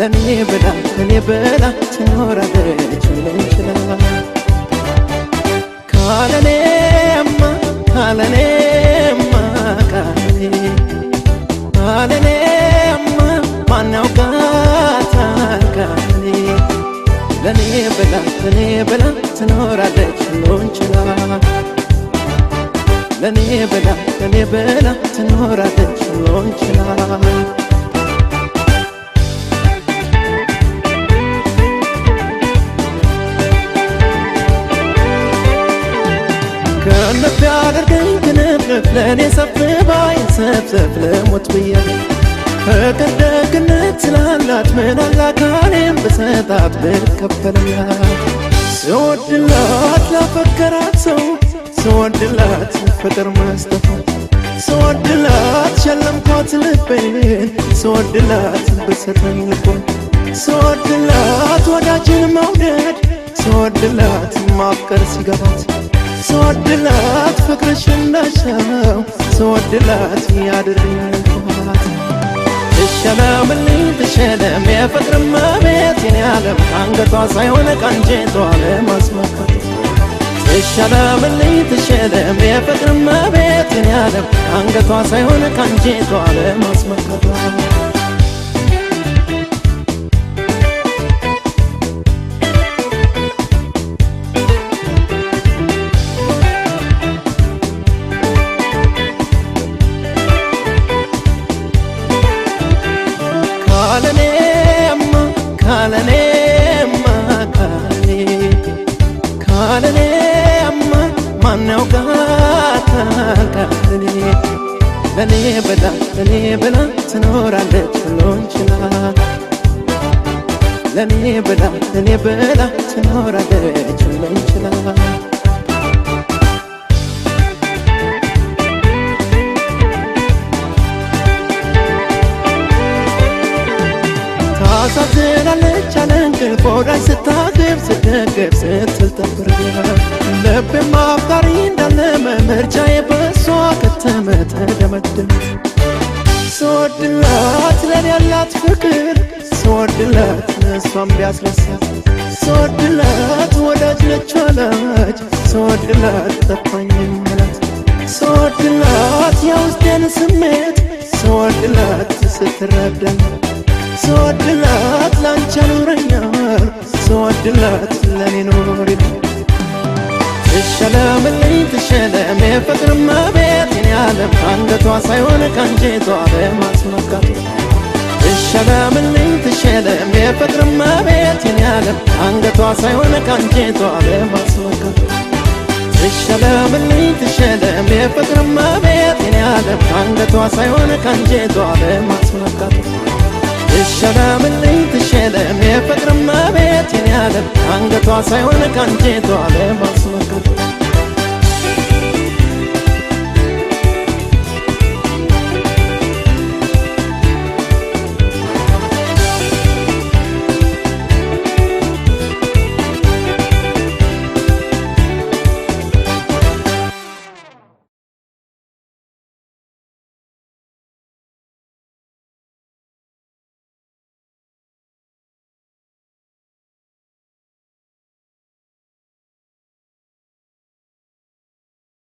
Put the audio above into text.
ለኔ ብላ ትኖራለች ሁሉን ችላ ካለኔማ ማን ያውቃታል ካለኔ ለኔ ብላ ትኖራለች ሁሉን ችላ ለኔ ብላ ትኖራለች ሁሉን ችላ ከነፍ ያደርገኝ ክንፍ ለኔ ሰፍባይ ሰፍሰፍ ለሞት ብዬ ፍቅር ደግነት ስላላት ምን አላካኔም ብሰጣት ብከፈልላት ስወድላት ላፈቀራት ሰው ስወድላት ፍቅር መስጠት ስወድላት ሸለምኳት ልቤን ስወድላት ብሰጠኝ ልቦን ስወድላት ወዳጅን መውደድ ስወድላት ማፍቀር ሲገባት ስወድላት ፍቅርሽ እንዳሻው ስወድላት ያድርግልኳት ትሸለም የፍቅር መቤት የኔ ዓለም አንገቷ ሳይሆን ካንጀቷ ለማስመካት ትሸለም የፍቅር መቤት የኔ ዓለም አንገቷ ሳይሆን ካንጀቷ ለማስመካት ካለኔማ ማን ያውቃታል ካለኔ ለኔ ብላ ትኖራለች ሁሉን ችላ ለኔ ብላ ትኖራለች ሁሉን ችላ ታሳዝናለች አለንቅልፍ ወዳጅ ስታቅፍ ስትደግፍ ስትል ተፈርጋ ልቤም አፍቃሪ እንዳለመ ምርጫዬ በሷ ከተመ ተደመደመ ስወድላት ለኔ ያላት ፍቅር ስወድላት እሷም ቢያስረሳት ስወድላት ወዳጅ ነች አላች ስወድላት ጠፋኝ መላት ስወድላት የውስጤን ስሜት ስወድላት ስትረዳኝ ስወድላት ላንቺ አኖረኛል ስወድላት ለኔ ኖሪልኝ ትሸለም የፍቅር መቤት የኔ ዓለም አንገቷ ሳይሆን ካንጀቷ ለማስመካት ትሸለም የፍቅር መቤት የኔ ዓለም አንገቷ ሳይሆን ካንጀቷ ለማስመካት ትሸለም የፍቅር መቤት የኔ ዓለም አንገቷ ሳይሆን ካንጀቷ ለማስመካት ትሸለም የፍቅር መቤት የኔ ዓለም አንገቷ ሳይሆን ካንጀቷ ለማስመካት